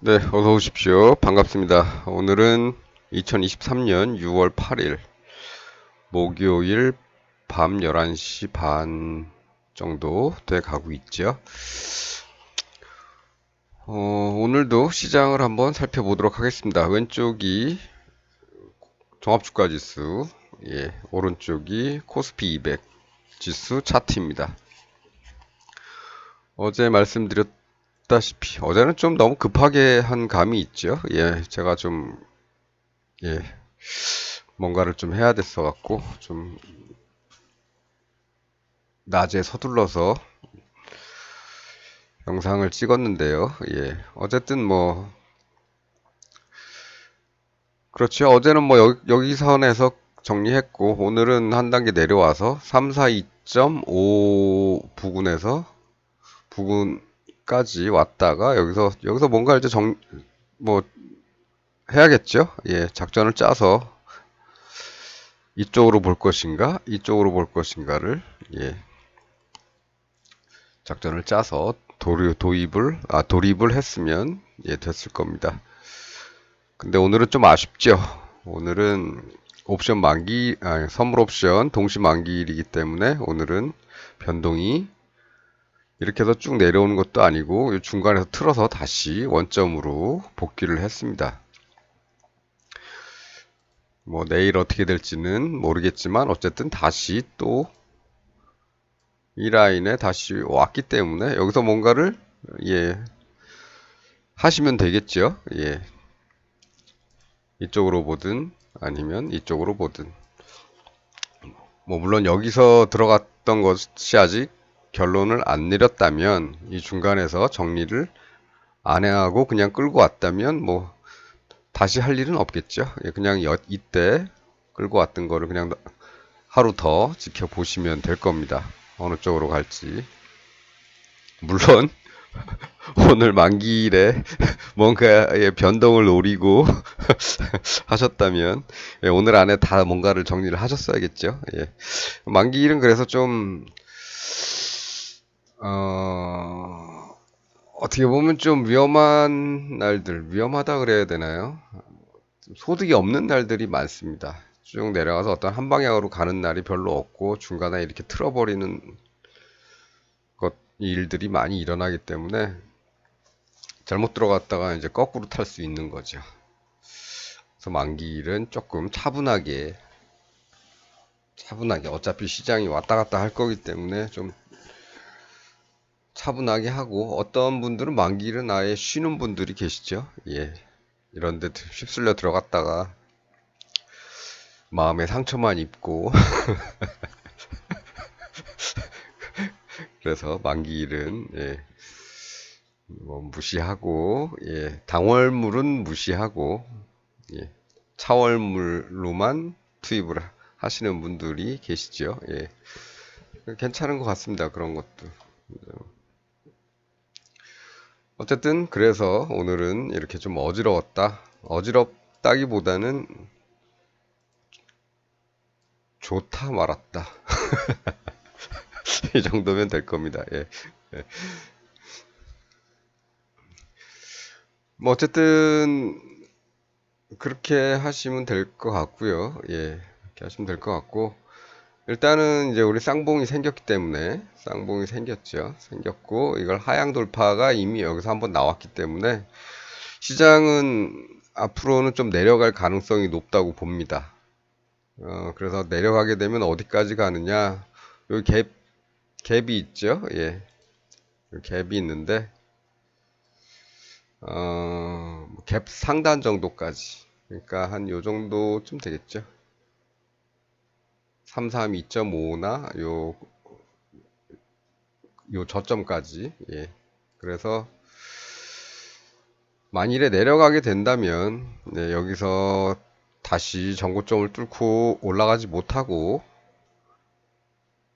네, 어서 오십시오. 반갑습니다. 오늘은 2023년 6월 8일 목요일 밤 11시 반 정도 돼 가고 있죠. 오늘도 시장을 한번 살펴보도록 하겠습니다. 왼쪽이 종합주가지수, 오른쪽이 코스피 200 지수 차트입니다. 어제 말씀드렸다시피 어제는 좀 너무 급하게 한 감이 있죠. 제가 좀 예, 뭔가를 좀 해야 됐어 갖고 좀 낮에 서둘러서 영상을 찍었는데요. 어쨌든 뭐 그렇죠. 어제는 뭐 여기 선에서 정리했고 오늘은 한 단계 내려와서 342.5 부근까지 왔다가 여기서 뭔가 이제 뭐 해야겠죠. 작전을 짜서 이쪽으로 볼 것인가, 이쪽으로 볼 것인가를 작전을 짜서 돌입을 했으면 됐을 겁니다. 근데 오늘은 좀 아쉽죠. 오늘은 선물 옵션 동시 만기일이기 때문에 오늘은 변동이 이렇게 해서 쭉 내려오는 것도 아니고 중간에서 틀어서 다시 원점으로 복귀를 했습니다. 뭐 내일 어떻게 될지는 모르겠지만 어쨌든 다시 또 이 라인에 다시 왔기 때문에 여기서 뭔가를 하시면 되겠죠. 이쪽으로 보든 아니면 이쪽으로 보든 뭐 물론 여기서 들어갔던 것이 아직 결론을 안 내렸다면 이 중간에서 정리를 안 해하고 그냥 끌고 왔다면 뭐 다시 할 일은 없겠죠. 그냥 이때 끌고 왔던 거를 그냥 하루 더 지켜보시면 될 겁니다. 어느 쪽으로 갈지. 물론 오늘 만기일에 뭔가의 변동을 노리고 하셨다면 오늘 안에 다 뭔가를 정리를 하셨어야겠죠. 만기일은 그래서 좀 어떻게 보면 좀 위험한 날들, 위험하다 그래야 되나요? 소득이 없는 날들이 많습니다. 쭉 내려가서 어떤 한 방향으로 가는 날이 별로 없고 중간에 이렇게 틀어버리는 일들이 많이 일어나기 때문에 잘못 들어갔다가 이제 거꾸로 탈 수 있는 거죠. 그래서 만기일은 조금 차분하게 어차피 시장이 왔다 갔다 할 거기 때문에 좀 차분하게 하고 어떤 분들은 만기일은 아예 쉬는 분들이 계시죠. 이런 데 휩쓸려 들어갔다가 마음에 상처만 입고 그래서 만기일은 뭐 무시하고 당월물은 무시하고 차월물로만 투입을 하시는 분들이 계시죠. 괜찮은 것 같습니다. 그런 것도. 어쨌든 그래서 오늘은 이렇게 좀 어지러웠다. 어지럽다기보다는 좋다 말았다. 이 정도면 될 겁니다. 뭐 어쨌든 그렇게 하시면 될 것 같고요. 그렇게 하시면 될 것 같고 일단은 이제 우리 쌍봉이 생겼기 때문에 쌍봉이 생겼고 이걸 하향 돌파가 이미 여기서 한번 나왔기 때문에 시장은 앞으로는 좀 내려갈 가능성이 높다고 봅니다. 그래서 내려가게 되면 어디까지 가느냐? 여기 갭이 있죠? 갭이 있는데 갭 상단 정도까지. 그러니까 한 요 정도쯤 되겠죠. 332.5나 요 저점까지. 그래서 만일에 내려가게 된다면 여기서 다시 전고점을 뚫고 올라가지 못하고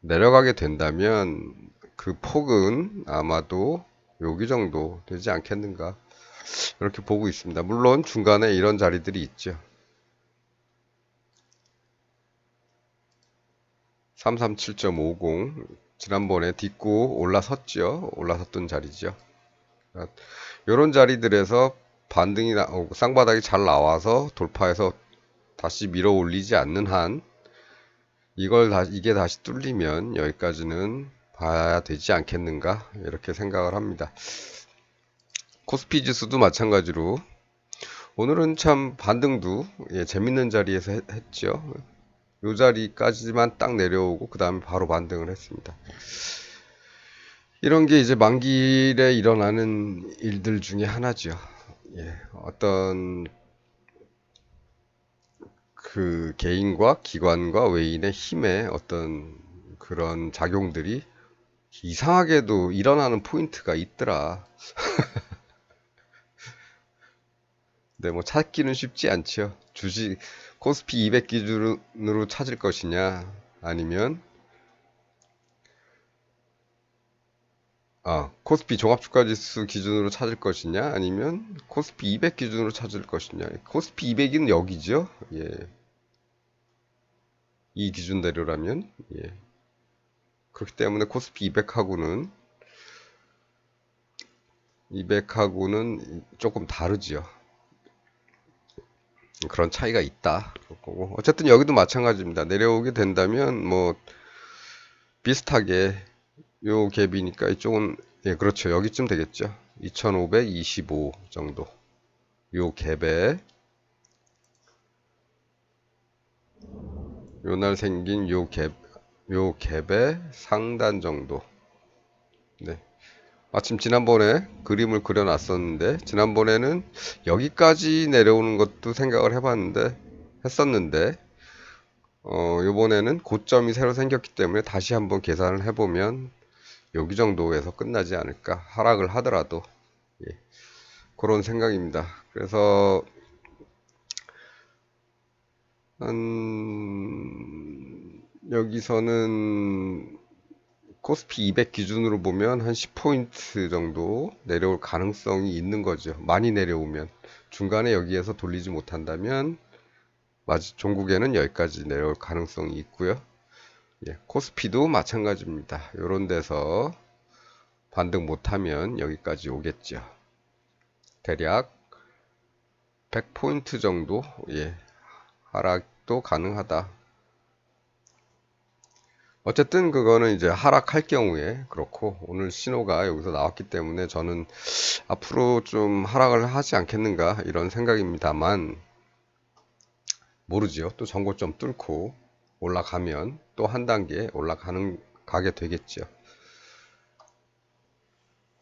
내려가게 된다면 그 폭은 아마도 여기 정도 되지 않겠는가 이렇게 보고 있습니다. 물론 중간에 이런 자리들이 있죠. 337.50 지난번에 딛고 올라섰던 자리죠. 이런 자리들에서 반등이 쌍바닥이 잘 나와서 돌파해서 다시 밀어 올리지 않는 한 이게 다시 뚫리면 여기까지는 봐야 되지 않겠는가 이렇게 생각을 합니다. 코스피 지수도 마찬가지로 오늘은 참 반등도 재밌는 자리에서 했죠. 요 자리까지만 딱 내려오고 그 다음에 바로 반등을 했습니다. 이런 게 이제 만길에 일어나는 일들 중에 하나죠. 어떤 그 개인과 기관과 외인의 힘의 어떤 그런 작용들이 이상하게도 일어나는 포인트가 있더라. 근데 뭐 찾기는 쉽지 않죠. 주식 코스피 200 기준으로 찾을 것이냐 아니면 코스피 종합주가지수 기준으로 찾을 것이냐 아니면 코스피 200 기준으로 찾을 것이냐. 코스피 200은 여기죠. 이 기준대로라면 그렇기 때문에 코스피 200하고는 조금 다르죠. 그런 차이가 있다. 거고. 어쨌든 여기도 마찬가지입니다. 내려오게 된다면 뭐 비슷하게 요 갭이니까 이쪽은 그렇죠. 여기쯤 되겠죠. 2525 정도. 요 갭에 요날 생긴 요 갭의 상단 정도. 네. 마침 지난번에 그림을 그려놨었는데 지난번에는 여기까지 내려오는 것도 생각을 했었는데 요번에는 고점이 새로 생겼기 때문에 다시 한번 계산을 해보면 여기 정도에서 끝나지 않을까. 하락을 하더라도 그런 생각입니다. 그래서 여기서는 코스피 200 기준으로 보면 한 10포인트 정도 내려올 가능성이 있는 거죠. 많이 내려오면. 중간에 여기에서 돌리지 못한다면 종국에는 여기까지 내려올 가능성이 있고요. 코스피도 마찬가지입니다. 이런 데서 반등 못하면 여기까지 오겠죠. 대략 100포인트 정도 하락도 가능하다. 어쨌든 그거는 이제 하락할 경우에 그렇고 오늘 신호가 여기서 나왔기 때문에 저는 앞으로 좀 하락을 하지 않겠는가 이런 생각입니다만 모르죠. 또 전고점 뚫고 올라가면 또 한 단계 가게 되겠죠.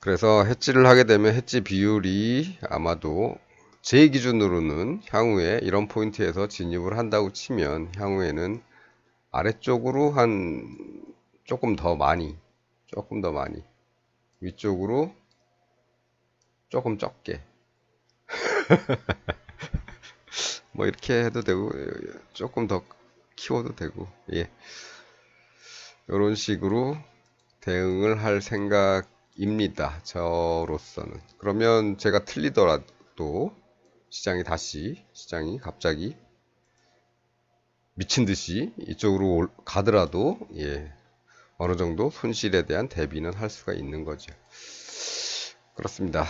그래서 해지를 하게 되면 해지 비율이 아마도 제 기준으로는 향후에 이런 포인트에서 진입을 한다고 치면 향후에는 아래쪽으로 조금 더 많이 위쪽으로 조금 적게 뭐 이렇게 해도 되고 조금 더 키워도 되고 이런 식으로 대응을 할 생각입니다. 저로서는. 그러면 제가 틀리더라도 시장이 갑자기 미친 듯이 이쪽으로 가더라도 어느 정도 손실에 대한 대비는 할 수가 있는 거죠. 그렇습니다.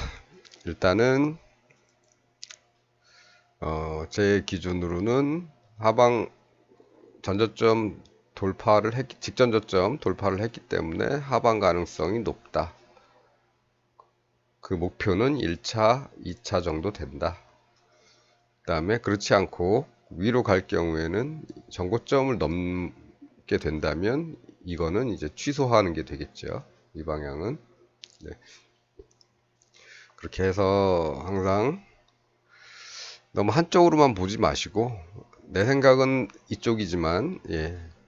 일단은 제 기준으로는 하방 직전저점 돌파를 했기 때문에 하방 가능성이 높다. 그 목표는 1차, 2차 정도 된다. 그 다음에 그렇지 않고 위로 갈 경우에는 전고점을 넘게 된다면 이거는 이제 취소하는 게 되겠죠. 이 방향은. 그렇게 해서 항상 너무 한쪽으로만 보지 마시고 내 생각은 이쪽이지만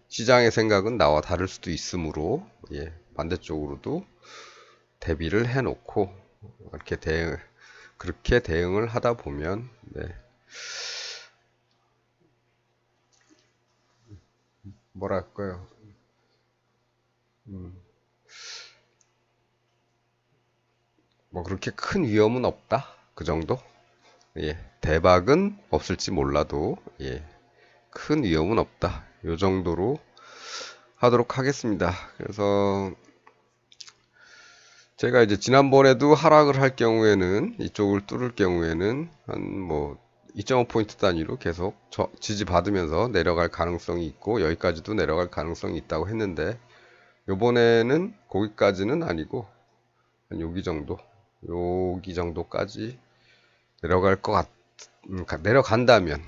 시장의 생각은 나와 다를 수도 있으므로 반대쪽으로도 대비를 해놓고 그렇게 대응을 하다 보면 뭐랄까요? 뭐 그렇게 큰 위험은 없다. 그 정도? 대박은 없을지 몰라도 큰 위험은 없다. 요 정도로 하도록 하겠습니다. 그래서 제가 이제 지난번에도 하락을 할 경우에는 이쪽을 뚫을 경우에는 한 뭐 2.5포인트 단위로 계속 지지받으면서 내려갈 가능성이 있고 여기까지도 내려갈 가능성이 있다고 했는데 요번에는 거기까지는 아니고 한 여기 정도까지 내려갈 것 내려간다면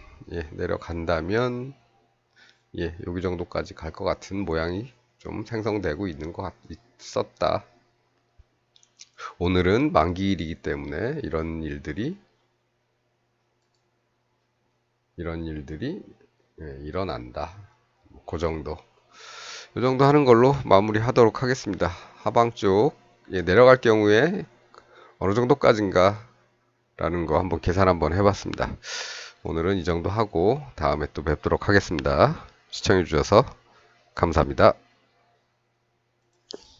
내려간다면 여기 정도까지 갈 것 같은 모양이 좀 생성되고 있었다. 오늘은 만기일이기 때문에 이런 일들이 일어난다. 그 정도. 이 정도 하는 걸로 마무리 하도록 하겠습니다. 하방 쪽 내려갈 경우에 어느 정도까지인가 라는 거 한번 계산 한번 해봤습니다. 오늘은 이 정도 하고 다음에 또 뵙도록 하겠습니다. 시청해 주셔서 감사합니다.